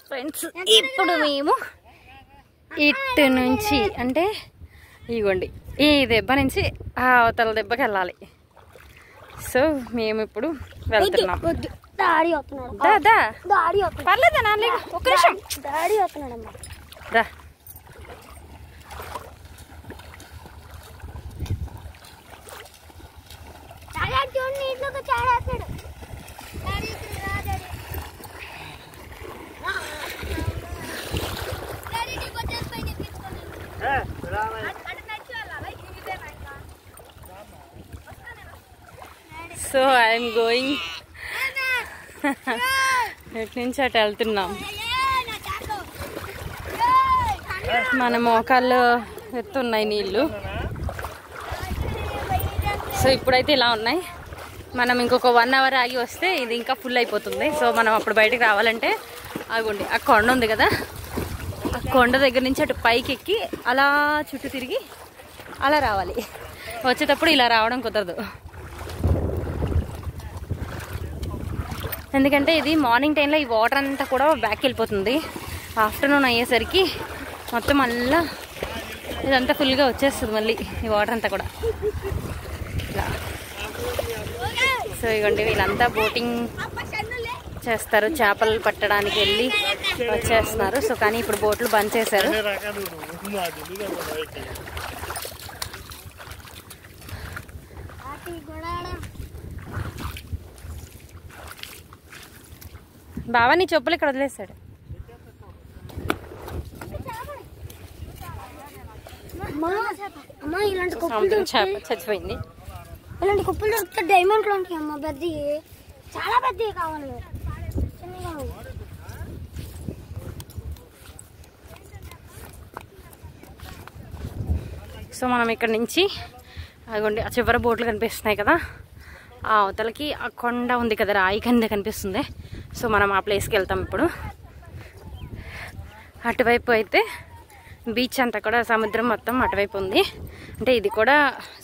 Friends ఇప్పుడు మేము ఇటు నుంచి అంటే ఇగోండి ఈ దెబ్బ నుంచి ఆ అవతల దెబ్బకి వెళ్ళాలి. సో మేము ఇప్పుడు వెళ్తున్నాం. పర్లేదా నాన్న ఒక్క నిమిషం రా. సో ఐఎమ్ గోయింగ్ ఎటు నుంచి అటు వెళ్తున్నాం. మన మోకాళ్ళు ఎత్తున్నాయి నీళ్ళు. సో ఇప్పుడైతే ఇలా ఉన్నాయి. మనం ఇంకొక 1 అవర్ ఆగి వస్తే ఇది ఇంకా ఫుల్ అయిపోతుంది. సో మనం అప్పుడు బయటకు రావాలంటే ఆగుండి ఆ కొండ ఉంది కదా, ఆ కొండ దగ్గర నుంచి అటు పైకి ఎక్కి అలా చుట్టూ తిరిగి అలా రావాలి. వచ్చేటప్పుడు ఇలా రావడం కుదరదు, ఎందుకంటే ఇది మార్నింగ్ టైంలో ఈ వాటర్ అంతా కూడా బ్యాక్ వెళ్ళిపోతుంది. ఆఫ్టర్నూన్ అయ్యేసరికి మొత్తం మళ్ళీ ఇదంతా ఫుల్గా వచ్చేస్తుంది మళ్ళీ ఈ వాటర్ అంతా కూడా. సో ఇవ్వండి వీళ్ళంతా బోటింగ్ చేస్తారు, చేపలు పట్టడానికి వెళ్ళి వచ్చేస్తున్నారు. సో కానీ ఇప్పుడు బోట్లు బంద్ చేశారు. బావా నీ చెప్పులు ఇక్కడ వదిలేస్తాడు. సముద్రం చేప చచ్చిపోయింది. ఇలాంటి కుప్పలు దొరికితే డైమండ్లు ఉంటాయి అమ్మ, పెద్దవి చాలా పెద్దవి కావాలి. సో మనం ఇక్కడ నుంచి అదిగోండి ఆ చివరి బోట్లు కనిపిస్తున్నాయి కదా, ఆ అవతలకి ఆ కొండ ఉంది కదా, రాయి కింద కనిపిస్తుంది. సో మనం ఆ ప్లేస్కి వెళ్తాం ఇప్పుడు. అటువైపు అయితే బీచ్ అంతా కూడా సముద్రం మొత్తం అటువైపు ఉంది. అంటే ఇది కూడా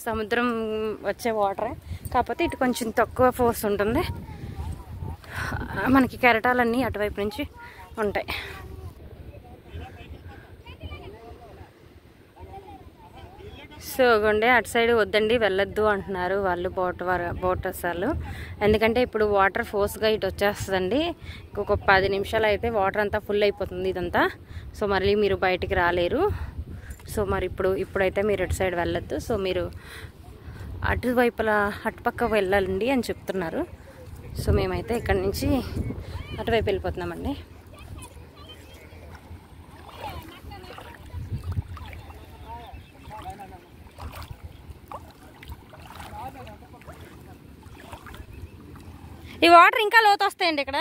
సముద్రం వచ్చే వాటరే, కాకపోతే ఇటు కొంచెం తక్కువ ఫోర్స్ ఉంటుంది. మనకి కెరటాలన్నీ అటువైపు నుంచి ఉంటాయి. సో గొండే అటు సైడ్ వద్దండి వెళ్ళొద్దు అంటున్నారు వాళ్ళు బోటర్స్ వాళ్ళు. ఎందుకంటే ఇప్పుడు వాటర్ ఫోర్స్గా ఇటు వచ్చేస్తుందండి. ఇంకొక 10 నిమిషాలు అయితే వాటర్ అంతా ఫుల్ అయిపోతుంది ఇదంతా. సో మళ్ళీ మీరు బయటికి రాలేరు. సో మరి ఇప్పుడైతే మీరు అటు సైడ్ వెళ్ళొద్దు. సో మీరు అటువైపులా అటుపక్క వెళ్ళాలండి అని చెప్తున్నారు. సో మేమైతే ఇక్కడ నుంచి అటువైపు వెళ్ళిపోతున్నామండి. ఈ వాటర్ ఇంకా లోతు వస్తాయండి ఇక్కడ.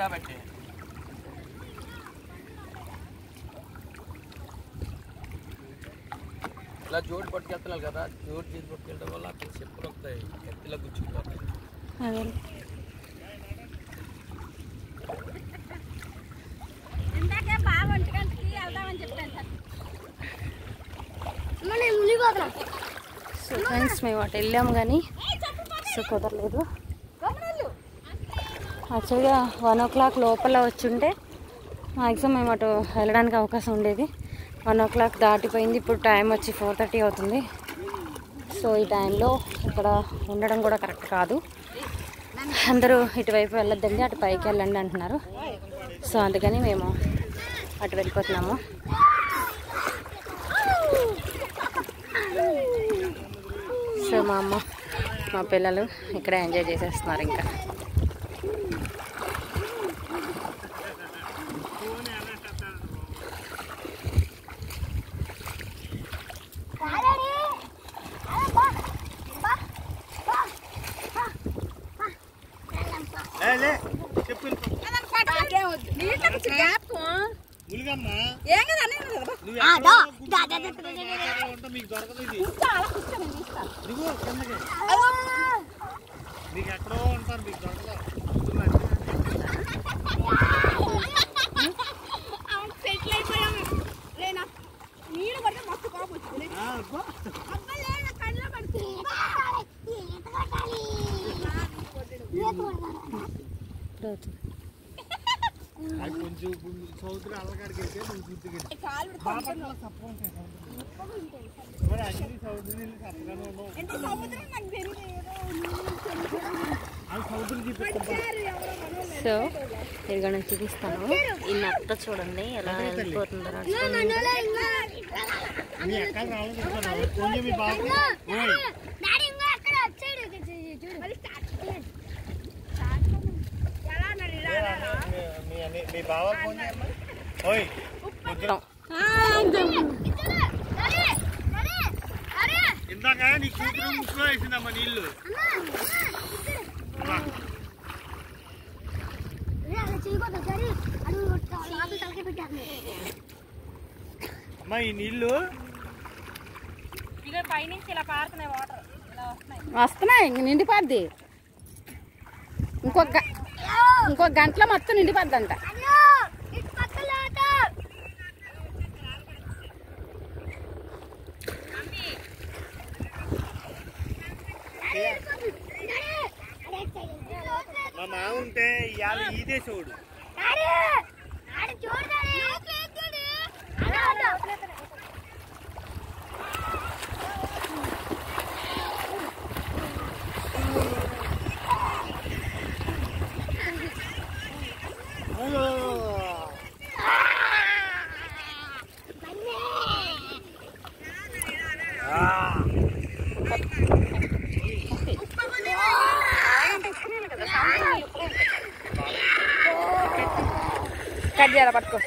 కాబట్టి ఇలా జోడు పట్టుకెళ్తున్నారు కదా, జోడు తీసి పట్టుకెళ్ళడం వల్ల అక్కడ చెప్పులు వస్తాయి, కత్తిలా గుచ్చుకుపోతాయి. అదే ఇందాకే బాగా 1 గంటకి వెళ్దామని చెప్పాను సార్. నేను మునిగిపోతున్నాను. సో ఫ్రెండ్స్ మేము అటు వెళ్ళాము కానీ సో కుదరలేదు. యాక్చువల్గా 1 o'clock లోపల వచ్చుంటే మ్యాక్సిమం మేము అటు వెళ్ళడానికి అవకాశం ఉండేది. 1 o'clock దాటిపోయింది. ఇప్పుడు టైం వచ్చి 4:30 అవుతుంది. సో ఈ టైంలో ఇక్కడ ఉండడం కూడా కరెక్ట్ కాదు. అందరూ ఇటువైపు వెళ్ళొద్దండి, అటు పైకి వెళ్ళండి అంటున్నారు. సో అందుకని మేము అటు వెళ్ళిపోతున్నాము. సో మా అమ్మ మా పిల్లలు ఇక్కడ ఎంజాయ్ చేసేస్తున్నారు. ఇంకా ఎక్కడో ఉంటారు, మీకు దొరకదు. నీళ్ళు పడితే మస్తు కోపం వచ్చింది. కొంచెం సముద్రం అల్లకాడికి వెళ్తే నువ్వు గుర్తుకెళ్ళి బాపట్ల సప్ప ఉంటాయి. మరి అన్ని సముద్రం నీళ్ళు సప్పగానే ఉండవు. అది సముద్రం సో ఇదిగో నేను చూపిస్తాను. ఈ నత్త చూడండి ఎలా వెళ్ళిపోతుందో. మీ ఎక్కడ రాలేదు కొంచెం మీ బాబు మీ బావ ఫోన్ ఓయ్ ఇందాక నీ కూతురు ముక్కులో వేసిందమ్మా నీళ్ళు. అమ్మా ఈ నీళ్ళు పైనుంచి ఇలా పారుతున్నాయి, వాటర్ వస్తున్నాయి. నిండిపోద్ది. ఇంకొక గంటలో మొత్తం నిండిపోద్ది అంట. మా మామ ఉంటే ఇవాళ ఇదే చూడు. కట్ చేయాలి, పట్టుకో.